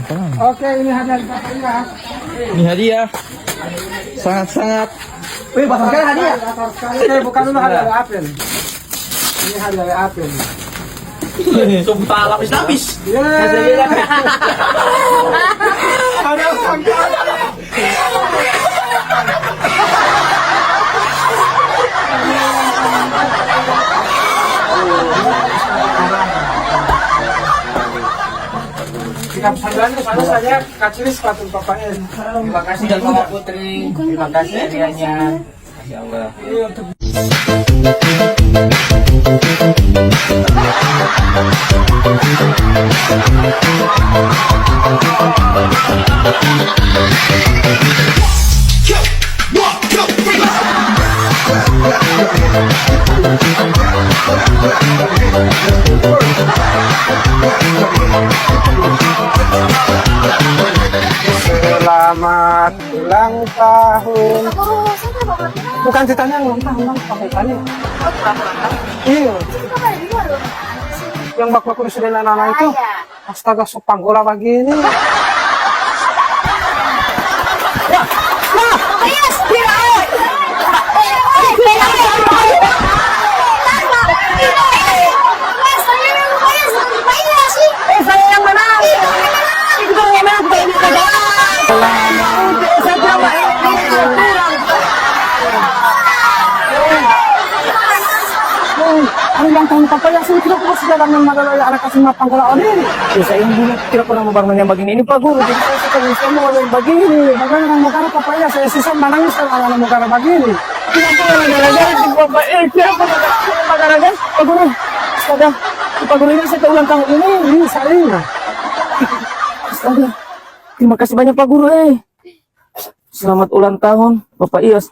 Oke, ini hadiah dari Bapak Ias. Ini hadiah. Sangat-sangat. Wih, Bapak sekali hadiah. Bukan dulu hadiah dari Apel. Ini hadiah dari Apel. Sumpah lapis-lapis. Ada Sambilannya pada saya kaciri sepatu Bapak N. Terima kasih dan Bapak Putri. Terima kasih hadiahnya. Masya Allah. Selamat ulang tahun. Bukan ceritanya ulang tahun, pakai tanya. Iya. Yang bak-bak presiden anak-anak itu. Astaga, sepanggola begini. Ulang tahun Papa yang sini tidak pernah sudah dengan masalah anak kasih mapang kalau ini. Saya ini dulu tidak pernah membangun yang begini. Ini Pak Guru. Jadi saya suka semua yang begini. Bahkan orang negara Papa ya saya susah menangis kalau orang negara begini. Tidak pernah gara-gara di Bapak. Tidak pernah gara-gara. Pak Guru. Astaga. Pak Guru ini saya ulang tahun ini saya. Astaga. Terima kasih banyak Pak Guru. Selamat ulang tahun Bapak Ias.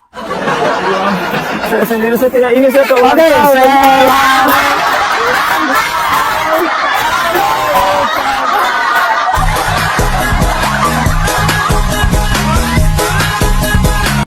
Saya sendiri saya tidak ingin saya ulang tahun.